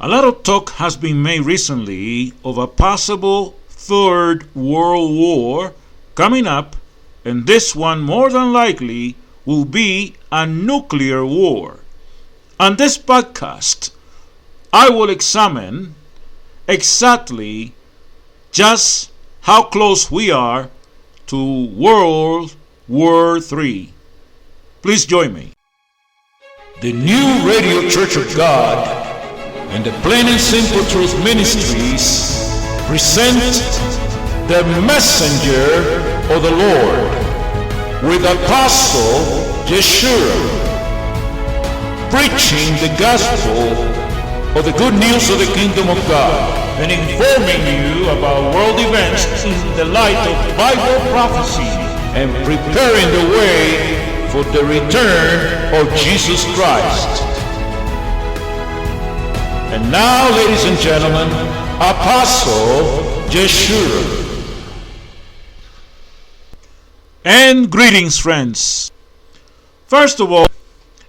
A lot of talk has been made recently of a possible third world war coming up, and this one more than likely will be a nuclear war. On this podcast, I will examine exactly just how close we are to World War III. Please join me. The New Radio Church of God and the Plain and Simple Truth Ministries present the Messenger of the Lord with Apostle Yeshua, preaching the gospel of the good news of the kingdom of God and informing you about world events in the light of Bible prophecy and preparing the way for the return of Jesus Christ. And now, ladies and gentlemen, Apostle Yeshua. And greetings, friends. First of all,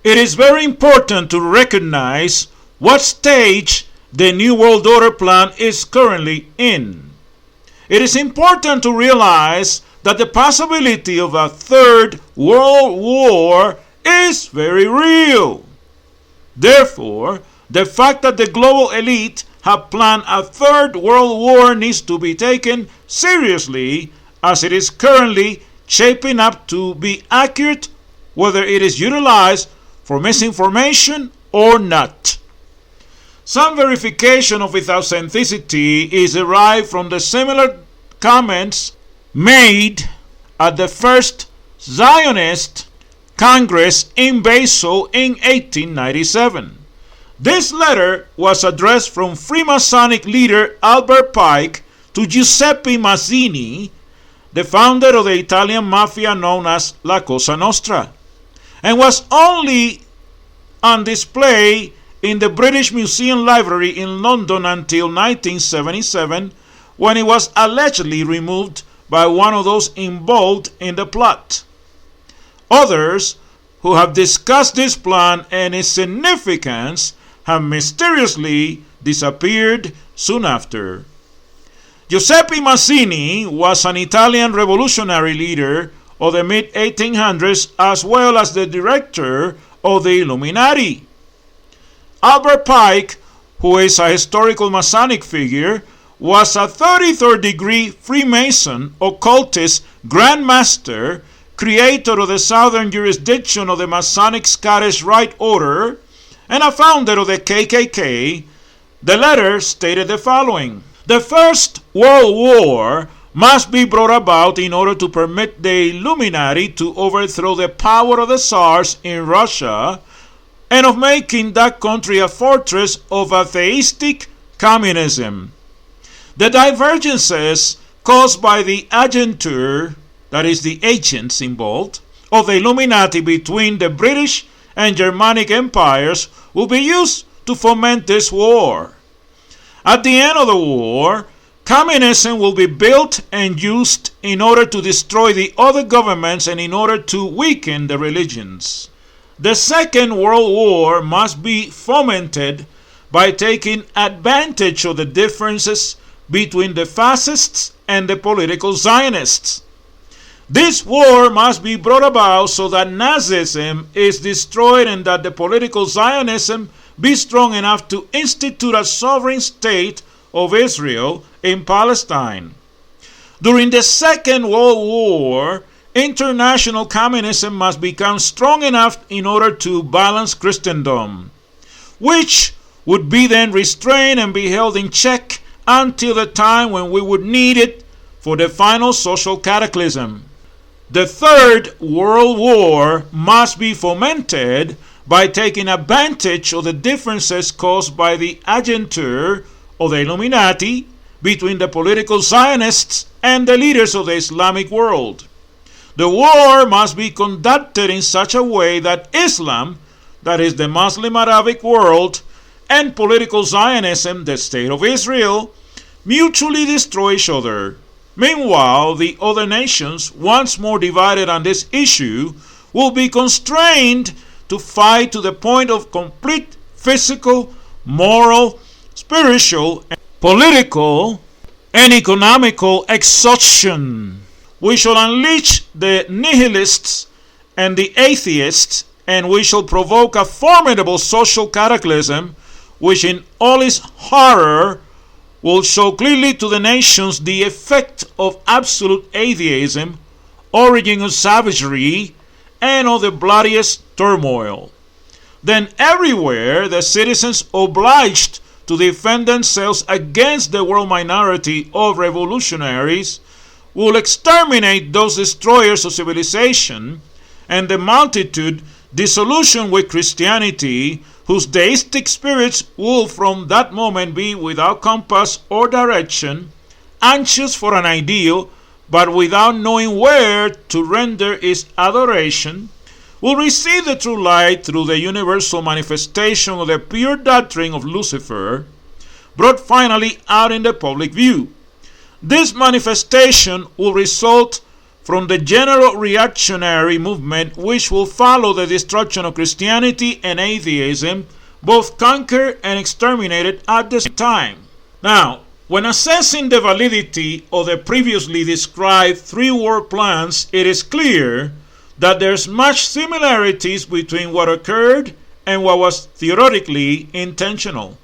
it is very important to recognize what stage the New World Order plan is currently in. It is important to realize that the possibility of a third world war is very real. Therefore, the fact that the global elite have planned a third world war needs to be taken seriously, as it is currently shaping up to be accurate, whether it is utilized for misinformation or not. Some verification of its authenticity is derived from the similar comments made at the first Zionist Congress in Basel in 1897. This letter was addressed from Freemasonic leader Albert Pike to Giuseppe Massini, the founder of the Italian mafia known as La Cosa Nostra, and was only on display in the British Museum Library in London until 1977, when it was allegedly removed by one of those involved in the plot. Others who have discussed this plan and its significance have mysteriously disappeared soon after. Giuseppe Massini was an Italian revolutionary leader of the mid-1800s as well as the director of the Illuminati. Albert Pike, who is a historical Masonic figure, was a 33rd degree Freemason, occultist, Grand Master, creator of the southern jurisdiction of the Masonic Scottish Rite Order, and a founder of the KKK. The letter stated the following: the First World War must be brought about in order to permit the Illuminati to overthrow the power of the Tsars in Russia and of making that country a fortress of atheistic communism. The divergences caused by the agentur, that is the agents involved, of the Illuminati between the British and Germanic empires will be used to foment this war. At the end of the war, communism will be built and used in order to destroy the other governments and in order to weaken the religions. The Second World War must be fomented by taking advantage of the differences between the fascists and the political Zionists. This war must be brought about so that Nazism is destroyed and that the political Zionism be strong enough to institute a sovereign state of Israel in Palestine. During the Second World War, international communism must become strong enough in order to balance Christendom, which would be then restrained and be held in check until the time when we would need it for the final social cataclysm. The Third World War must be fomented by taking advantage of the differences caused by the agentur of the Illuminati between the political Zionists and the leaders of the Islamic world. The war must be conducted in such a way that Islam, that is the Muslim Arabic world, and political Zionism, the State of Israel, mutually destroy each other. Meanwhile, the other nations, once more divided on this issue, will be constrained to fight to the point of complete physical, moral, spiritual, political, and economical exhaustion. We shall unleash the nihilists and the atheists, and we shall provoke a formidable social cataclysm, which in all its horror will show clearly to the nations the effect of absolute atheism, origin of savagery, and of the bloodiest turmoil. Then everywhere the citizens obliged to defend themselves against the world minority of revolutionaries will exterminate those destroyers of civilization, and the multitude disillusioned with Christianity, whose deistic spirits will from that moment be without compass or direction, anxious for an ideal, but without knowing where to render its adoration, will receive the true light through the universal manifestation of the pure doctrine of Lucifer, brought finally out in the public view. This manifestation will result from the general reactionary movement which will follow the destruction of Christianity and atheism, both conquered and exterminated at the same time. Now, when assessing the validity of the previously described three world plans, it is clear that there's much similarities between what occurred and what was theoretically intentional.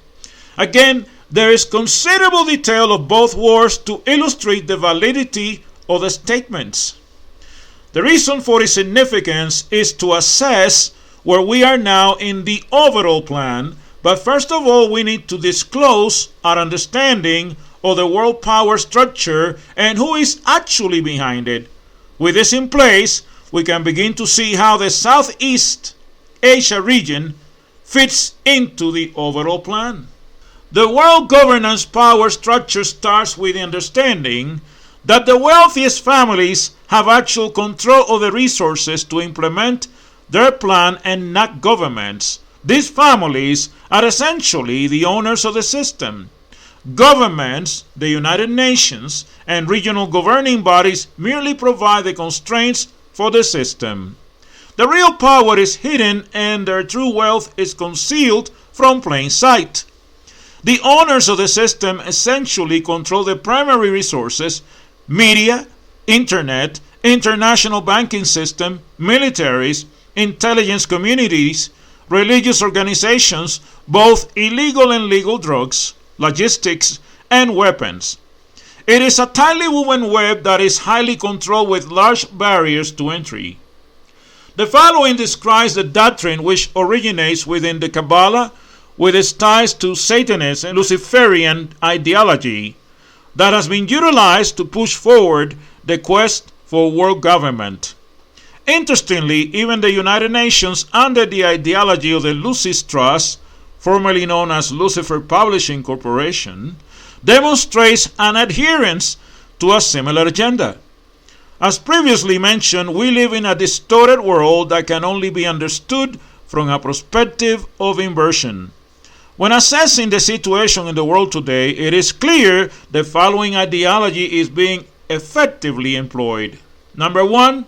Again, there is considerable detail of both wars to illustrate the validity of the statements. The reason for its significance is to assess where we are now in the overall plan, but first of all we need to disclose our understanding of the world power structure and who is actually behind it. With this in place, we can begin to see how the Southeast Asia region fits into the overall plan. The world governance power structure starts with the understanding that the wealthiest families have actual control of the resources to implement their plan and not governments. These families are essentially the owners of the system. Governments, the United Nations, and regional governing bodies merely provide the constraints for the system. The real power is hidden and their true wealth is concealed from plain sight. The owners of the system essentially control the primary resources: media, internet, international banking system, militaries, intelligence communities, religious organizations, both illegal and legal, drugs, logistics, and weapons. It is a tightly woven web that is highly controlled with large barriers to entry. The following describes the doctrine which originates within the Kabbalah with its ties to Satanism and Luciferian ideology that has been utilized to push forward the quest for world government. Interestingly, even the United Nations, under the ideology of the Lucis Trust, formerly known as Lucifer Publishing Corporation, demonstrates an adherence to a similar agenda. As previously mentioned, we live in a distorted world that can only be understood from a perspective of inversion. When assessing the situation in the world today, it is clear the following ideology is being effectively employed. Number one,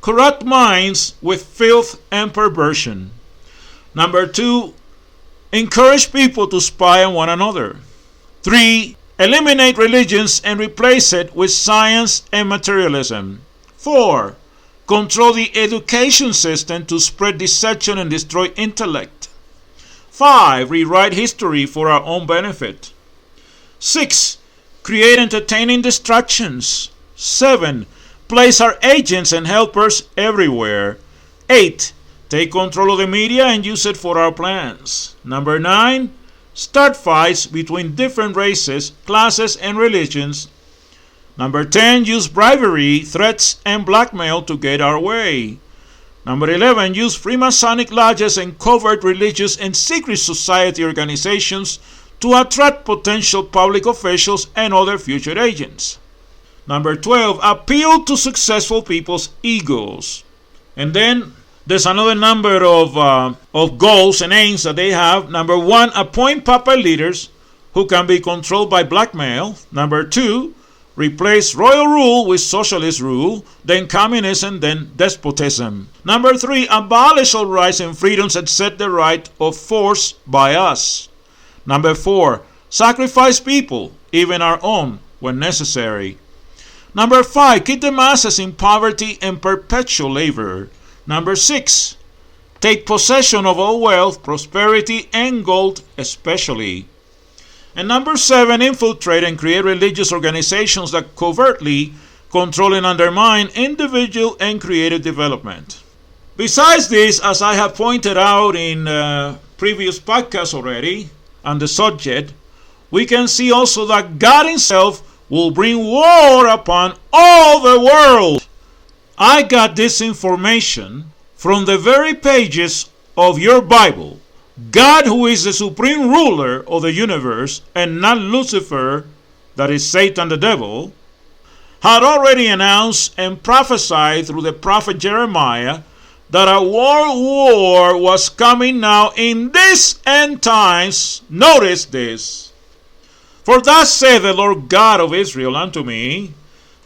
corrupt minds with filth and perversion. Number two, encourage people to spy on one another. 3. Eliminate religions and replace it with science and materialism. 4. Control the education system to spread deception and destroy intellect. 5. Rewrite history for our own benefit. 6. Create entertaining distractions. 7. Place our agents and helpers everywhere. 8. Take control of the media and use it for our plans. Number 9. Start fights between different races, classes, and religions. Number 10. Use bribery, threats, and blackmail to get our way. Number 11. Use Freemasonic lodges and covert religious and secret society organizations to attract potential public officials and other future agents. Number 12. Appeal to successful people's egos. And then there's another number of goals and aims that they have. Number 1, appoint puppet leaders who can be controlled by blackmail. Number 2, replace royal rule with socialist rule, then communism, then despotism. Number 3, abolish all rights and freedoms except the right of force by us. Number 4, sacrifice people, even our own, when necessary. Number 5, keep the masses in poverty and perpetual labor. Number 6, take possession of all wealth, prosperity, and gold especially. And number 7, infiltrate and create religious organizations that covertly control and undermine individual and creative development. Besides this, as I have pointed out in previous podcasts already on the subject, we can see also that God himself will bring war upon all the world. I got this information from the very pages of your Bible. God, who is the supreme ruler of the universe, and not Lucifer, that is Satan the devil, had already announced and prophesied through the prophet Jeremiah that a world war was coming now in this end times. Notice this. For thus saith the Lord God of Israel unto me,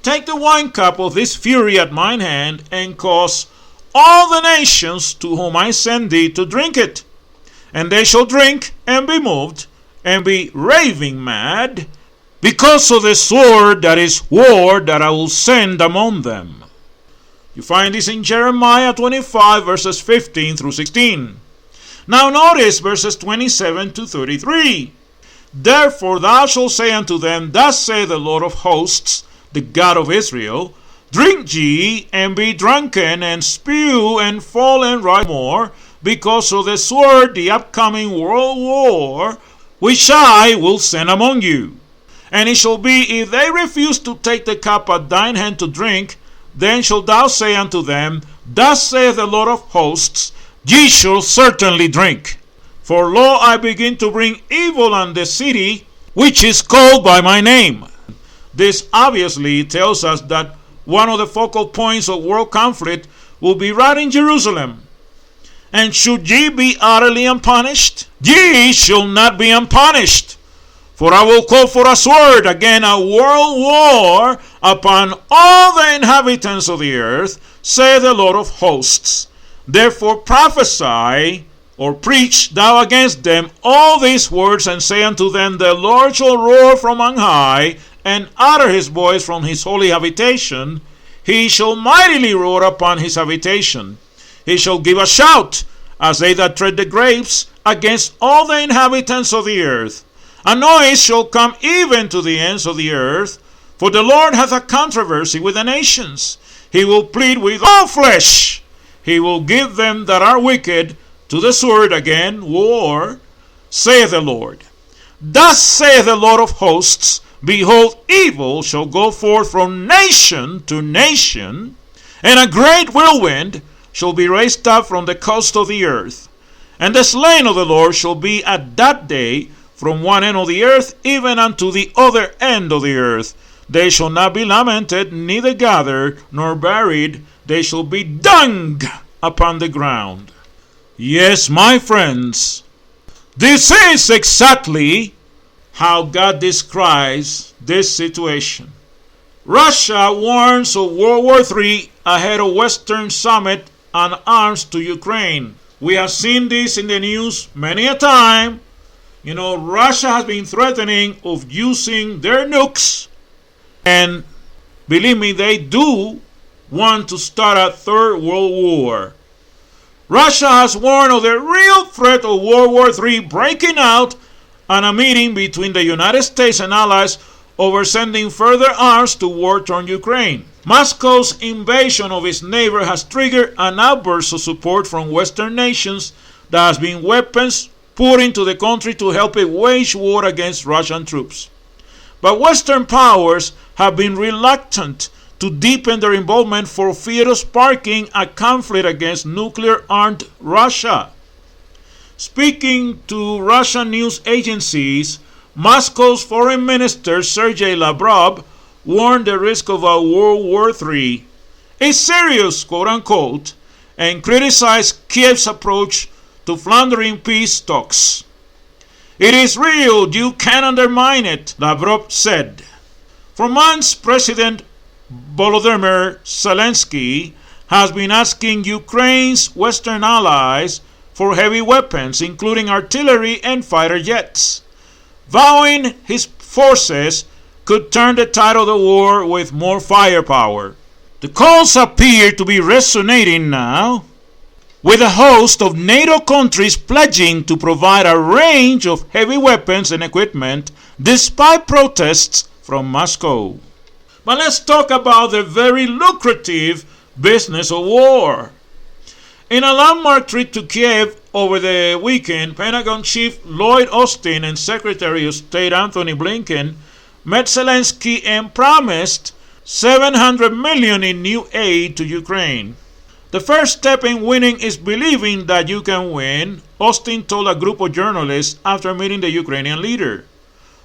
take the wine cup of this fury at mine hand, and cause all the nations to whom I send thee to drink it. And they shall drink and be moved, and be raving mad, because of the sword that is war that I will send among them. You find this in Jeremiah 25, verses 15 through 16. Now notice verses 27 to 33. Therefore thou shalt say unto them, thus saith the Lord of hosts, the God of Israel, drink ye, and be drunken, and spew, and fall, and rise more, because of the sword, the upcoming world war, which I will send among you. And it shall be, if they refuse to take the cup at thine hand to drink, then shalt thou say unto them, thus saith the Lord of hosts, ye shall certainly drink. For lo, I begin to bring evil on the city, which is called by my name. This obviously tells us that one of the focal points of world conflict will be right in Jerusalem. And should ye be utterly unpunished? Ye shall not be unpunished. For I will call for a sword, again a world war, upon all the inhabitants of the earth, saith the Lord of hosts. Therefore prophesy, or preach thou against them all these words, and say unto them, the Lord shall roar from on high, and utter his voice from his holy habitation. He shall mightily roar upon his habitation. He shall give a shout, as they that tread the grapes, against all the inhabitants of the earth. A noise shall come even to the ends of the earth, for the Lord hath a controversy with the nations. He will plead with all flesh. He will give them that are wicked to the sword, again, war, saith the Lord. Thus saith the Lord of hosts, behold, evil shall go forth from nation to nation, and a great whirlwind shall be raised up from the coast of the earth. And the slain of the Lord shall be at that day from one end of the earth even unto the other end of the earth. They shall not be lamented, neither gathered, nor buried. They shall be dung upon the ground. Yes, my friends, this is exactly how God describes this situation. Russia warns of World War III ahead of Western summit on arms to Ukraine. We have seen this in the news many a time. You know, Russia has been threatening of using their nukes, and believe me, they do want to start a third world war. Russia has warned of the real threat of World War III breaking out on a meeting between the United States and allies over sending further arms to war-torn Ukraine. Moscow's invasion of its neighbor has triggered an outburst of support from Western nations that has been weapons put into the country to help it wage war against Russian troops. But Western powers have been reluctant to deepen their involvement for fear of sparking a conflict against nuclear-armed Russia. Speaking to Russian news agencies, Moscow's Foreign Minister Sergei Lavrov warned the risk of a World War III is serious, quote-unquote, and criticized Kiev's approach to floundering peace talks. It is real, you can't undermine it, Lavrov said. For months, President Volodymyr Zelensky has been asking Ukraine's Western allies for heavy weapons, including artillery and fighter jets. vowing his forces could turn the tide of the war with more firepower. The calls appear to be resonating now, with a host of NATO countries pledging to provide a range of heavy weapons and equipment despite protests from Moscow. But let's talk about the very lucrative business of war. In a landmark trip to Kiev over the weekend, Pentagon Chief Lloyd Austin and Secretary of State Anthony Blinken met Zelensky and promised $700 million in new aid to Ukraine. The first step in winning is believing that you can win, Austin told a group of journalists after meeting the Ukrainian leader.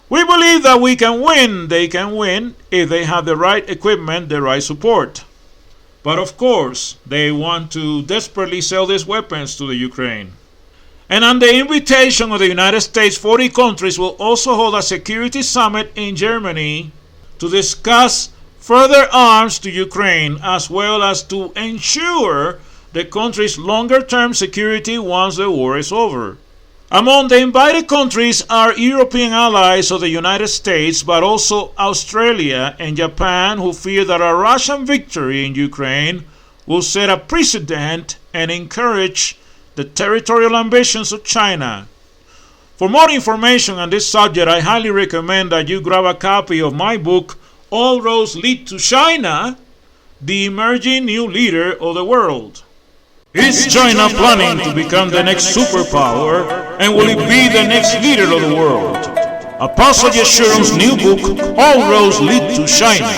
We believe that we can win. They can win if they have the right equipment, the right support. But of course, they want to desperately sell these weapons to the Ukraine. And on the invitation of the United States, 40 countries will also hold a security summit in Germany to discuss further arms to Ukraine, as well as to ensure the country's longer-term security once the war is over. Among the invited countries are European allies of the United States, but also Australia and Japan, who fear that a Russian victory in Ukraine will set a precedent and encourage the territorial ambitions of China. For more information on this subject, I highly recommend that you grab a copy of my book, All Roads Lead to China, the emerging new leader of the world. Is China planning to become the next superpower, and will it be the next leader of the world? Apostle Yeshua's new book, All Roads Lead to China,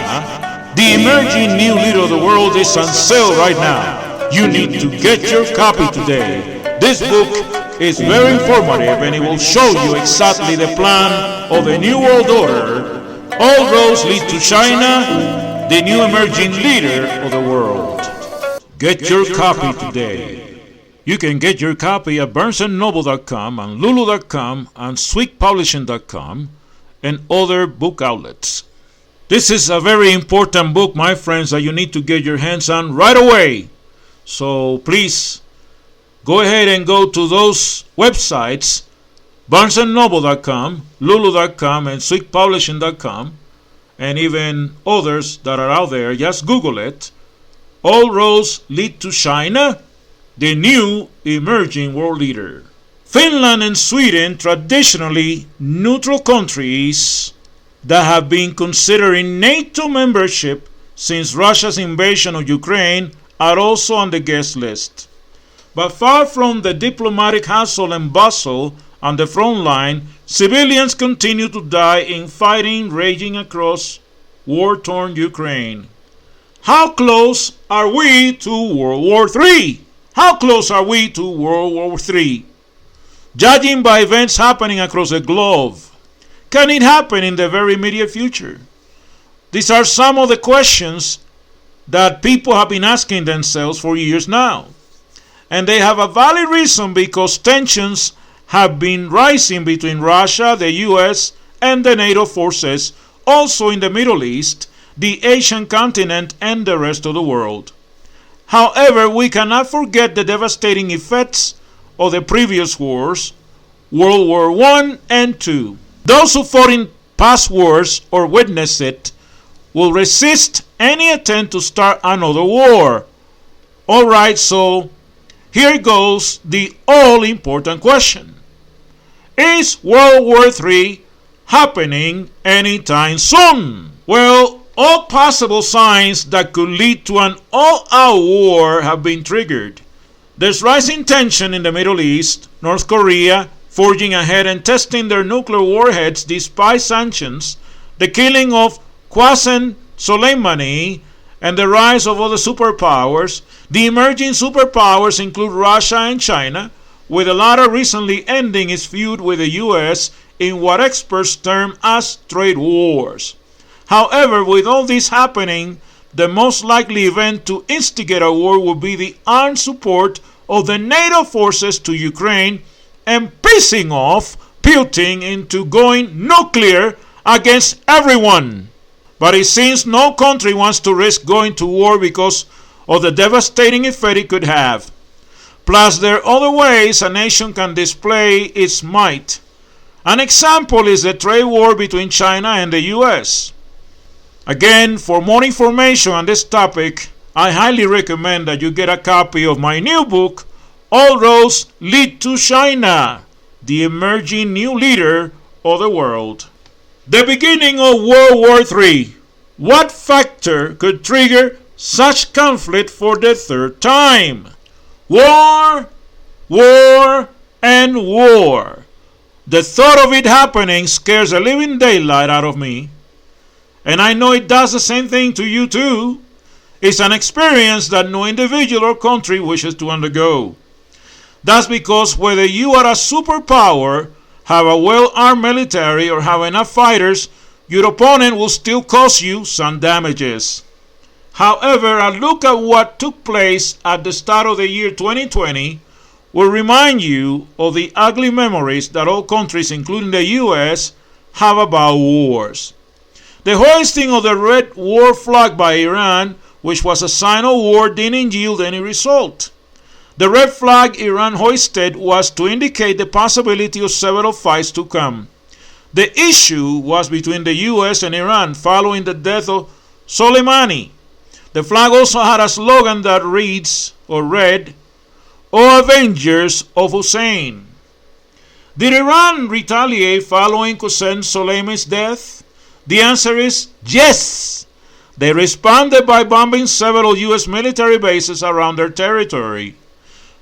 the emerging new leader of the world, is on sale right now. You need to get your copy today. This book is very informative, and it will show you exactly the plan of the New World Order. All roads lead to China, the new emerging leader of the world. Get your copy today. You can get your copy at barnesandnoble.com and lulu.com and sweetpublishing.com and other book outlets. This is a very important book, my friends, that you need to get your hands on right away. So please go ahead and go to those websites, barnesandnoble.com, lulu.com, and sweetpublishing.com, and even others that are out there. Just Google it. All roads lead to China, the new emerging world leader. Finland and Sweden, traditionally neutral countries that have been considering NATO membership since Russia's invasion of Ukraine, are also on the guest list. But far from the diplomatic hustle and bustle on the front line, civilians continue to die in fighting raging across war-torn Ukraine. How close are we to World War III? How close are we to World War III? Judging by events happening across the globe, can it happen in the very immediate future? These are some of the questions that people have been asking themselves for years now. And they have a valid reason, because tensions have been rising between Russia, the US, and the NATO forces, also in the Middle East, the Asian continent, and the rest of the world. However, we cannot forget the devastating effects of the previous wars, World War I and II. Those who fought in past wars or witnessed it will resist any attempt to start another war. Alright, so here goes the all-important question. Is World War III happening anytime soon? Well, all possible signs that could lead to an all-out war have been triggered. There's rising tension in the Middle East, North Korea forging ahead and testing their nuclear warheads despite sanctions, the killing of Qasem Soleimani, and the rise of other superpowers. The emerging superpowers include Russia and China, with the latter recently ending its feud with the US in what experts term as trade wars. However, with all this happening, the most likely event to instigate a war would be the armed support of the NATO forces to Ukraine and pissing off Putin into going nuclear against everyone. But it seems no country wants to risk going to war because of the devastating effect it could have. Plus, there are other ways a nation can display its might. An example is the trade war between China and the US. Again, for more information on this topic, I highly recommend that you get a copy of my new book, All Roads Lead to China, the emerging new leader of the world. The beginning of World War III. What factor could trigger such conflict for the third time? War, war, and war. The thought of it happening scares the living daylight out of me. And I know it does the same thing to you too. It's an experience that no individual or country wishes to undergo. That's because whether you are a superpower, have a well-armed military, or have enough fighters, your opponent will still cause you some damages. However, a look at what took place at the start of the year 2020 will remind you of the ugly memories that all countries, including the US, have about wars. The hoisting of the red war flag by Iran, which was a sign of war, didn't yield any result. The red flag Iran hoisted was to indicate the possibility of several fights to come. The issue was between the US and Iran following the death of Soleimani. The flag also had a slogan that read, "O Avengers of Hussein." Did Iran retaliate following Qasem Soleimani's death? The answer is yes. They responded by bombing several US military bases around their territory.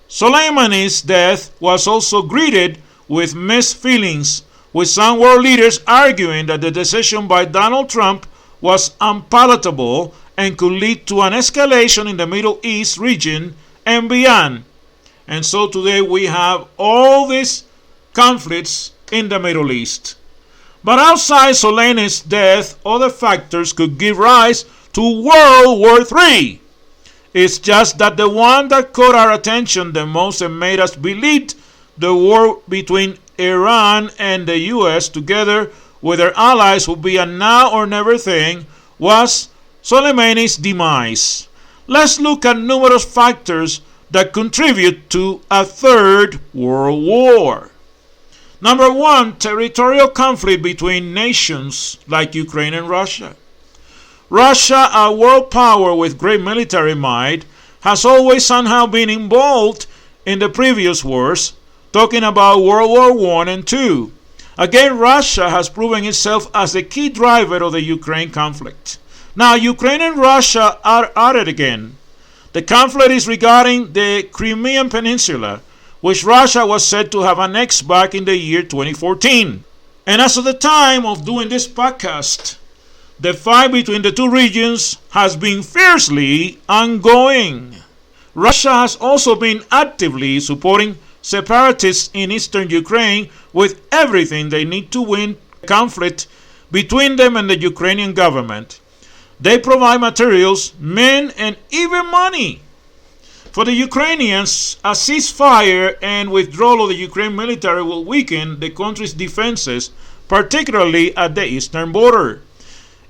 Soleimani's death was also greeted with mixed feelings, with some world leaders arguing that the decision by Donald Trump was unpalatable and could lead to an escalation in the Middle East region and beyond. And so today we have all these conflicts in the Middle East. But outside Soleimani's death, other factors could give rise to World War III. It's just that the one that caught our attention the most and made us believe the war between Iran and the US together with their allies would be a now or never thing was Soleimani's demise. Let's look at numerous factors that contribute to a third world war. Number one, territorial conflict between nations like Ukraine and Russia. Russia, a world power with great military might, has always somehow been involved in the previous wars, talking about World War I and II. Again, Russia has proven itself as the key driver of the Ukraine conflict. Now, Ukraine and Russia are at it again. The conflict is regarding the Crimean Peninsula, which Russia was said to have annexed back in the year 2014. And as of the time of doing this podcast, the fight between the two regions has been fiercely ongoing. Russia has also been actively supporting separatists in eastern Ukraine with everything they need to win the conflict between them and the Ukrainian government. They provide materials, men, and even money. For the Ukrainians, a ceasefire and withdrawal of the Ukraine military will weaken the country's defenses, particularly at the eastern border.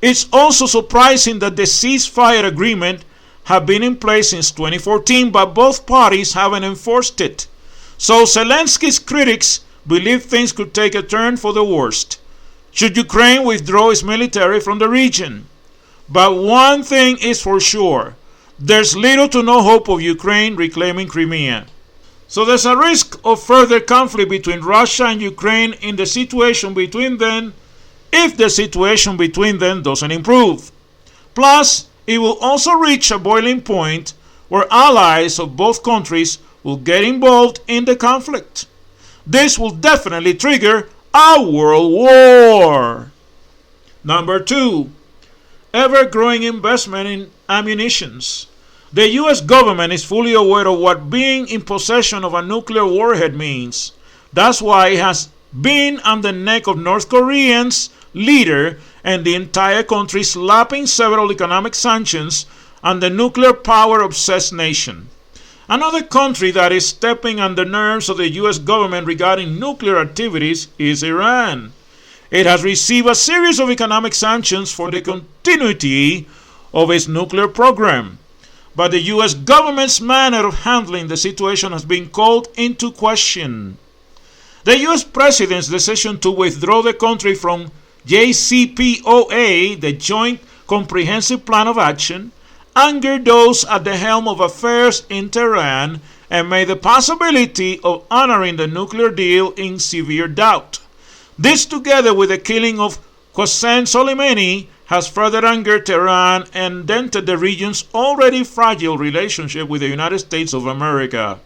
It's also surprising that the ceasefire agreement has been in place since 2014, but both parties haven't enforced it. So Zelensky's critics believe things could take a turn for the worst should Ukraine withdraw its military from the region. But one thing is for sure. There's little to no hope of Ukraine reclaiming Crimea. So there's a risk of further conflict between Russia and Ukraine in the situation between them if the situation between them doesn't improve. Plus, it will also reach a boiling point where allies of both countries will get involved in the conflict. This will definitely trigger a world war. Number two, ever-growing investment in ammunitions. The US government is fully aware of what being in possession of a nuclear warhead means. That's why it has been on the neck of North Korean's leader and the entire country, slapping several economic sanctions on the nuclear power-obsessed nation. Another country that is stepping on the nerves of the US government regarding nuclear activities is Iran. It has received a series of economic sanctions for the continuity of its nuclear program. But the US government's manner of handling the situation has been called into question. The U.S. President's decision to withdraw the country from JCPOA, the Joint Comprehensive Plan of Action, angered those at the helm of affairs in Tehran and made the possibility of honoring the nuclear deal in severe doubt. This, together with the killing of Qasem Soleimani, has further angered Tehran and dented the region's already fragile relationship with the United States of America.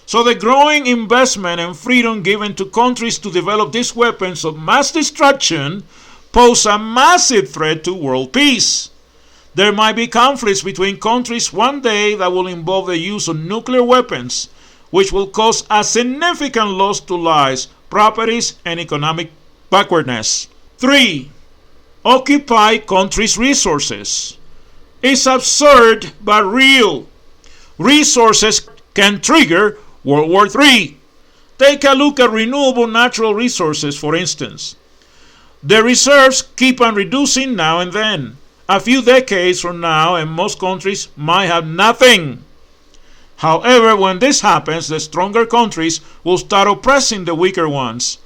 So the growing investment and freedom given to countries to develop these weapons of mass destruction pose a massive threat to world peace. There might be conflicts between countries one day that will involve the use of nuclear weapons, which will cause a significant loss to lives, properties, and economic backwardness. 3. Occupy countries' resources. It's absurd but real. Resources can trigger World War III. Take a look at renewable natural resources, for instance. The reserves keep on reducing now and then. A few decades from now, and most countries might have nothing. However, when this happens, the stronger countries will start oppressing the weaker ones.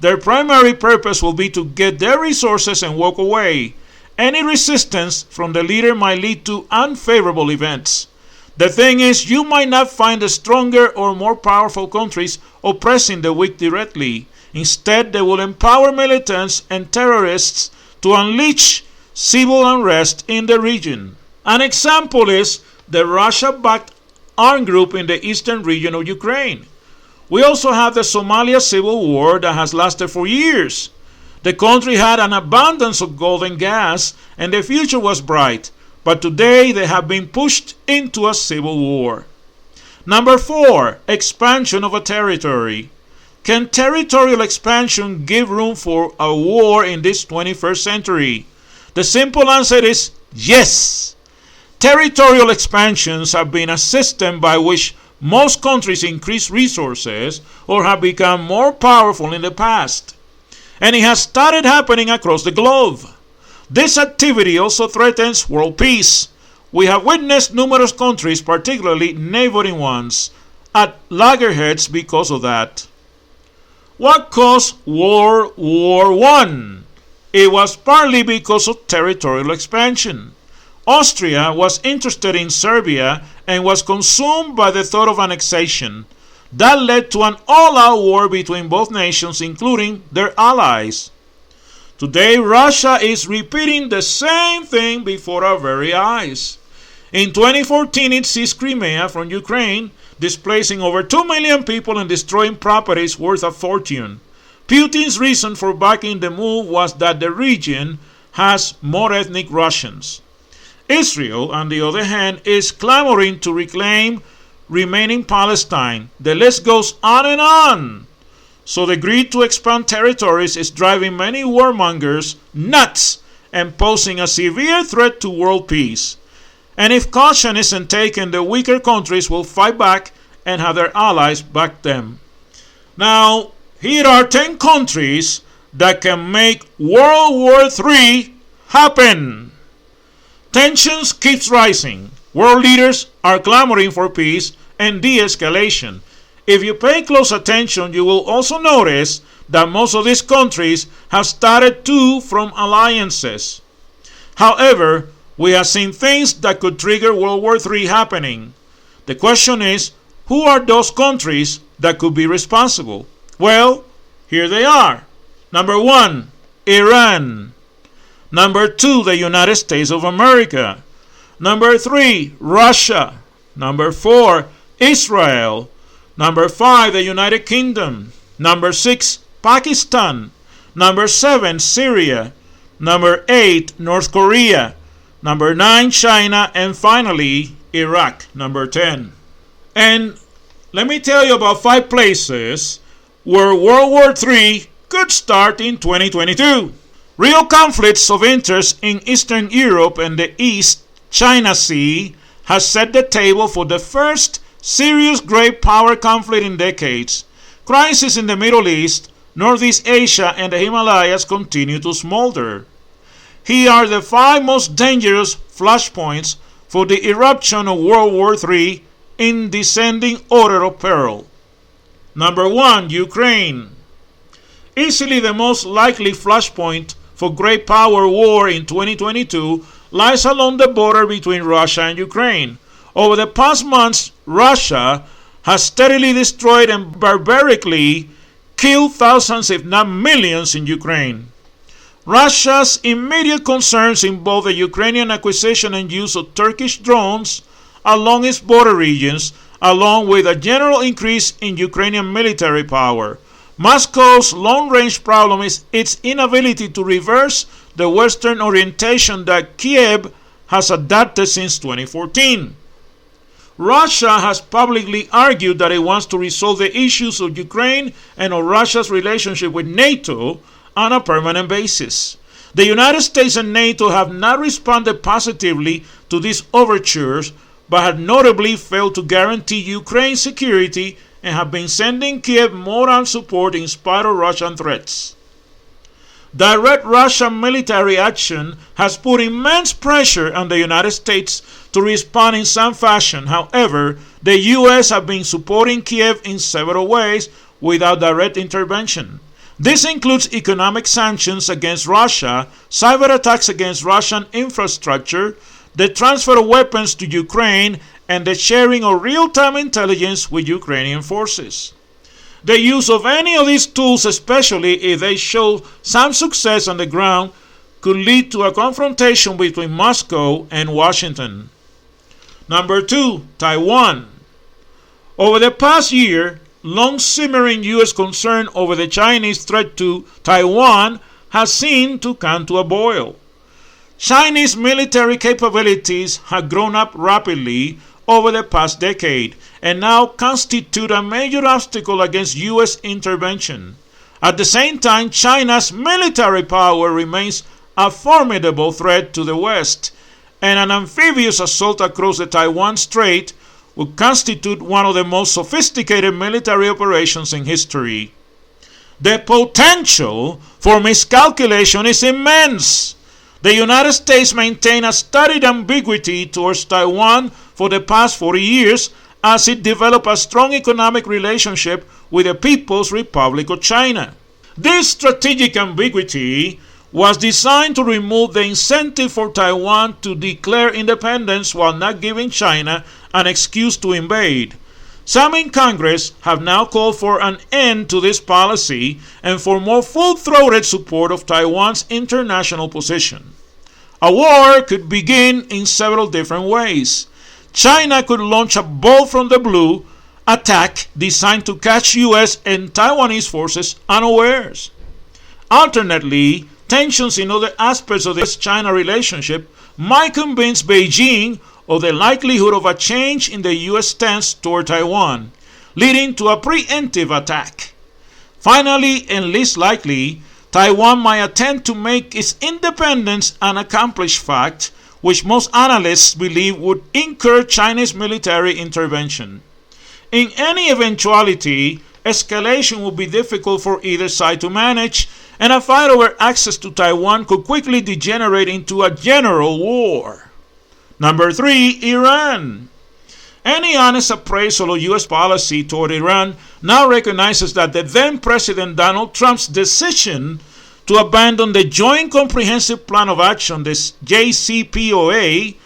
Their primary purpose will be to get their resources and walk away. Any resistance from the leader might lead to unfavorable events. The thing is, you might not find the stronger or more powerful countries oppressing the weak directly. Instead, they will empower militants and terrorists to unleash civil unrest in the region. An example is the Russia-backed armed group in the eastern region of Ukraine. We also have the Somalia civil war that has lasted for years. The country had an abundance of gold and gas, and the future was bright. But today they have been pushed into a civil war. Number 4, expansion of a territory. Can territorial expansion give room for a war in this 21st century? The simple answer is yes. Territorial expansions have been a system by which most countries increase resources or have become more powerful in the past. And it has started happening across the globe. This activity also threatens world peace. We have witnessed numerous countries, particularly neighboring ones, at loggerheads because of that. What caused World War I? It was partly because of territorial expansion. Austria was interested in Serbia and was consumed by the thought of annexation. That led to an all-out war between both nations, including their allies. Today, Russia is repeating the same thing before our very eyes. In 2014, it seized Crimea from Ukraine, displacing over 2 million people and destroying properties worth a fortune. Putin's reason for backing the move was that the region has more ethnic Russians. Israel, on the other hand, is clamoring to reclaim remaining Palestine. The list goes on and on. So the greed to expand territories is driving many warmongers nuts and posing a severe threat to world peace. And if caution isn't taken, the weaker countries will fight back and have their allies back them. Now, here are 10 countries that can make World War III happen. Tensions keeps rising. World leaders are clamoring for peace and de-escalation. If you pay close attention, you will also notice that most of these countries have started to from alliances. However, we have seen things that could trigger World War III happening. The question is, who are those countries that could be responsible? Well, here they are. Number 1, Iran. Number 2, the United States of America. Number 3, Russia. Number 4, Israel. Number 5, the United Kingdom. Number 6, Pakistan. Number 7, Syria. Number 8, North Korea. Number 9, China. And finally, Iraq, number 10. And let me tell you about 5 places where World War III could start in 2022. Real conflicts of interest in Eastern Europe and the East China Sea has set the table for the first serious great power conflict in decades. Crises in the Middle East, Northeast Asia, and the Himalayas continue to smolder. Here are the 5 most dangerous flashpoints for the eruption of World War III in descending order of peril. Number 1. Ukraine. Easily the most likely flashpoint for great power war in 2022 lies along the border between Russia and Ukraine. Over the past months, Russia has steadily destroyed and barbarically killed thousands, if not millions, in Ukraine. Russia's immediate concerns involve the Ukrainian acquisition and use of Turkish drones along its border regions, along with a general increase in Ukrainian military power. Moscow's long-range problem is its inability to reverse the Western orientation that Kiev has adopted since 2014. Russia has publicly argued that it wants to resolve the issues of Ukraine and of Russia's relationship with NATO on a permanent basis. The United States and NATO have not responded positively to these overtures, but have notably failed to guarantee Ukraine's security and have been sending Kiev more armed support in spite of Russian threats. Direct Russian military action has put immense pressure on the United States to respond in some fashion. However, the U.S. have been supporting Kiev in several ways without direct intervention. This includes economic sanctions against Russia, cyber attacks against Russian infrastructure, the transfer of weapons to Ukraine, and the sharing of real-time intelligence with Ukrainian forces. The use of any of these tools, especially if they show some success on the ground, could lead to a confrontation between Moscow and Washington. Number 2. Taiwan. Over the past year, long-simmering U.S. concern over the Chinese threat to Taiwan has seemed to come to a boil. Chinese military capabilities have grown up rapidly over the past decade and now constitute a major obstacle against U.S. intervention. At the same time, China's military power remains a formidable threat to the West, and an amphibious assault across the Taiwan Strait would constitute one of the most sophisticated military operations in history. The potential for miscalculation is immense. The United States maintained a studied ambiguity towards Taiwan for the past 40 years as it developed a strong economic relationship with the People's Republic of China. This strategic ambiguity was designed to remove the incentive for Taiwan to declare independence while not giving China an excuse to invade. Some in Congress have now called for an end to this policy and for more full-throated support of Taiwan's international position. A war could begin in several different ways. China could launch a bolt from the blue attack designed to catch U.S. and Taiwanese forces unawares. Alternately, tensions in other aspects of the U.S.-China relationship might convince Beijing of the likelihood of a change in the U.S. stance toward Taiwan, leading to a preemptive attack. Finally, and least likely, Taiwan might attempt to make its independence an accomplished fact, which most analysts believe would incur Chinese military intervention. In any eventuality, escalation would be difficult for either side to manage, and a fight over access to Taiwan could quickly degenerate into a general war. Number 3. Iran. Any honest appraisal of U.S. policy toward Iran now recognizes that the then-President Donald Trump's decision to abandon the Joint Comprehensive Plan of Action, the JCPOA,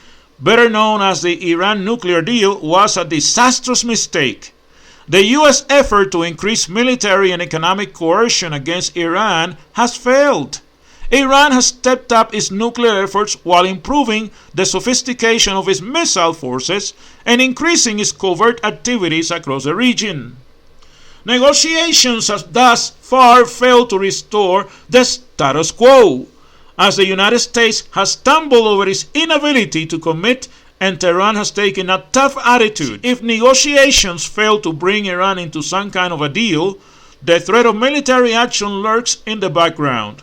better known as the Iran nuclear deal, was a disastrous mistake. The U.S. effort to increase military and economic coercion against Iran has failed. Iran has stepped up its nuclear efforts while improving the sophistication of its missile forces and increasing its covert activities across the region. Negotiations have thus far failed to restore the status quo, as the United States has stumbled over its inability to commit and Tehran has taken a tough attitude. If negotiations fail to bring Iran into some kind of a deal, the threat of military action lurks in the background.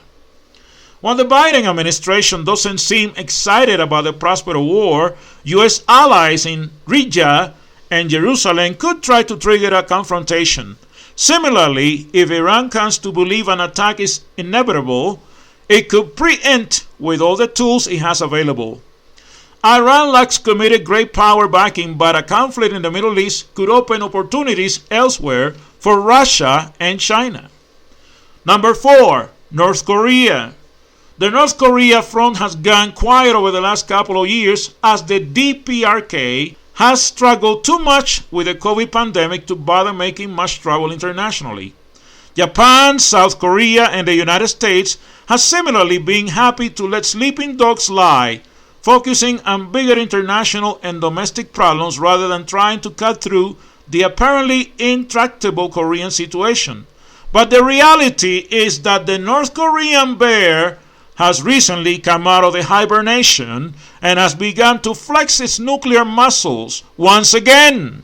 While the Biden administration doesn't seem excited about the prospect of war, U.S. allies in Riyadh and Jerusalem could try to trigger a confrontation. Similarly, if Iran comes to believe an attack is inevitable, it could preempt with all the tools it has available. Iran lacks committed great power backing, but a conflict in the Middle East could open opportunities elsewhere for Russia and China. Number 4, North Korea. The North Korea front has gone quiet over the last couple of years as the DPRK has struggled too much with the COVID pandemic to bother making much trouble internationally. Japan, South Korea, and the United States have similarly been happy to let sleeping dogs lie, focusing on bigger international and domestic problems rather than trying to cut through the apparently intractable Korean situation. But the reality is that the North Korean bear has recently come out of the hibernation and has begun to flex its nuclear muscles once again.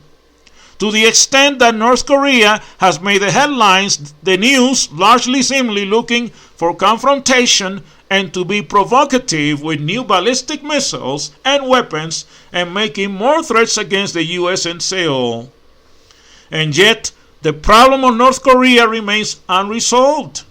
To the extent that North Korea has made the headlines, the news largely seemingly looking for confrontation and to be provocative with new ballistic missiles and weapons and making more threats against the U.S. and Seoul. And yet, the problem of North Korea remains unresolved.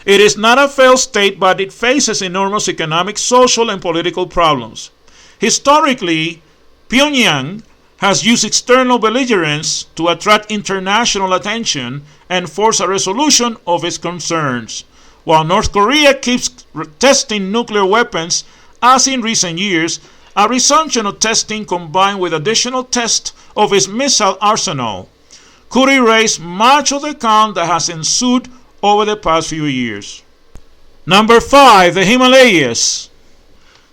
It is not a failed state, but it faces enormous economic, social, and political problems. Historically, Pyongyang has used external belligerence to attract international attention and force a resolution of its concerns. While North Korea keeps testing nuclear weapons, as in recent years, a resumption of testing combined with additional tests of its missile arsenal could erase much of the calm that has ensued over the past few years. Number 5, the Himalayas.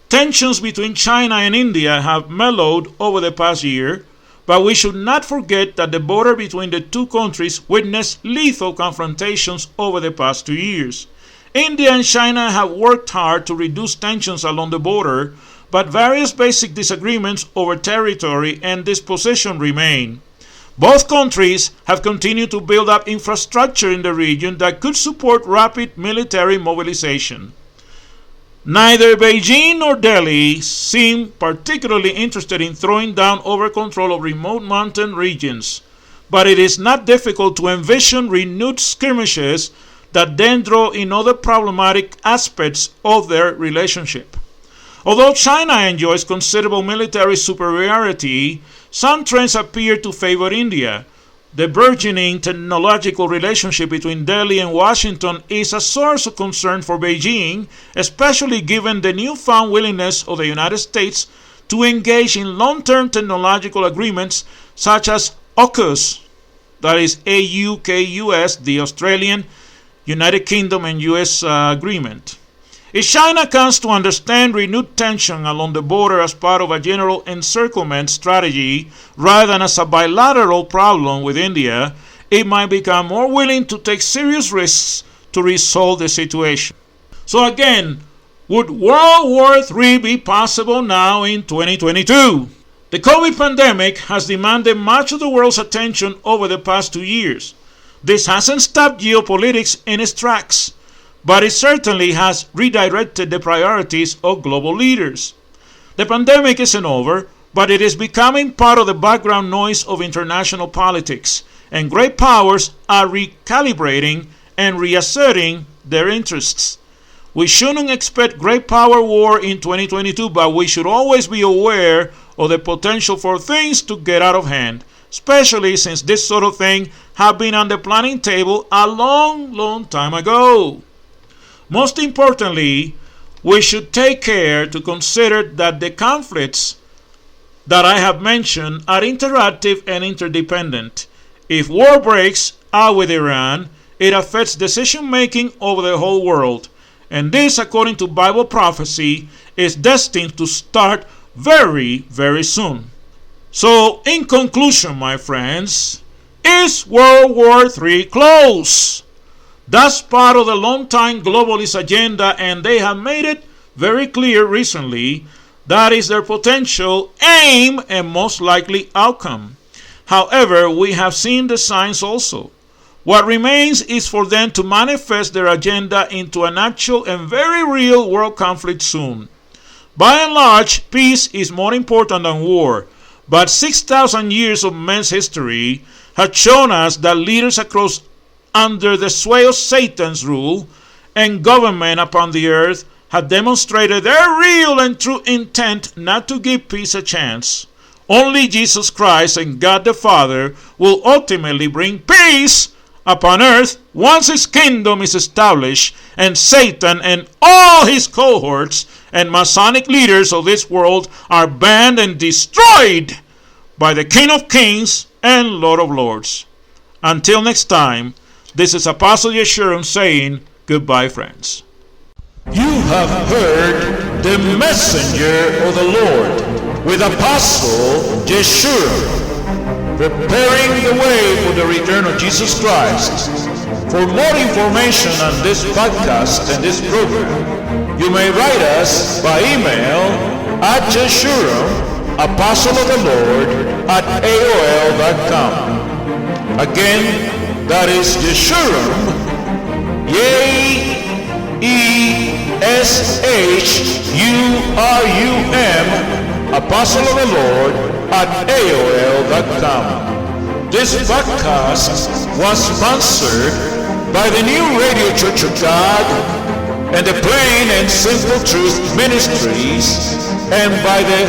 Tensions between China and India have mellowed over the past year, but we should not forget that the border between the two countries witnessed lethal confrontations over the past 2 years. India and China have worked hard to reduce tensions along the border, but various basic disagreements over territory and disposition remain. Both countries have continued to build up infrastructure in the region that could support rapid military mobilization. Neither Beijing nor Delhi seem particularly interested in throwing down over control of remote mountain regions, but it is not difficult to envision renewed skirmishes that then draw in other problematic aspects of their relationship. Although China enjoys considerable military superiority, some trends appear to favor India. The burgeoning technological relationship between Delhi and Washington is a source of concern for Beijing, especially given the newfound willingness of the United States to engage in long-term technological agreements such as AUKUS, that is AUKUS, the Australian, United Kingdom and US agreement. If China comes to understand renewed tension along the border as part of a general encirclement strategy rather than as a bilateral problem with India, it might become more willing to take serious risks to resolve the situation. So again, would World War III be possible now in 2022? The COVID pandemic has demanded much of the world's attention over the past 2 years. This hasn't stopped geopolitics in its tracks, but it certainly has redirected the priorities of global leaders. The pandemic isn't over, but it is becoming part of the background noise of international politics, and great powers are recalibrating and reasserting their interests. We shouldn't expect great power war in 2022, but we should always be aware of the potential for things to get out of hand, especially since this sort of thing have been on the planning table a long time ago. Most importantly, we should take care to consider that the conflicts that I have mentioned are interactive and interdependent. If war breaks out with Iran, it affects decision-making over the whole world. And this, according to Bible prophecy, is destined to start very soon. So, in conclusion, my friends, is World War III close? That's part of the long-time globalist agenda, and they have made it very clear recently that is their potential aim and most likely outcome. However, we have seen the signs also. What remains is for them to manifest their agenda into an actual and very real world conflict soon. By and large, peace is more important than war, but 6,000 years of men's history have shown us that leaders across under the sway of Satan's rule and government upon the earth have demonstrated their real and true intent not to give peace a chance, only Jesus Christ and God the Father will ultimately bring peace upon earth once his kingdom is established and Satan and all his cohorts and Masonic leaders of this world are banned and destroyed by the King of Kings and Lord of Lords. Until next time, this is Apostle Yeshurun saying goodbye, friends. You have heard the messenger of the Lord with Apostle Yeshurun, preparing the way for the return of Jesus Christ. For more information on this podcast and this program, you may write us by email at Yeshurun, Apostle of the Lord, at AOL.com. Again, that is Yeshurun, ESHURUM, Apostle of the Lord, at AOL.com. This podcast was sponsored by the New Radio Church of God and the Plain and Simple Truth Ministries, and by the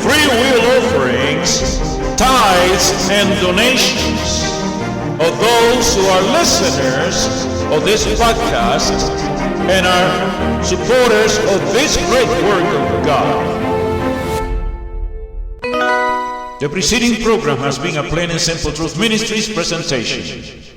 free will offerings, tithes, and donations of those who are listeners of this podcast and are supporters of this great work of God. The preceding program has been a Plain and Simple Truth Ministries presentation.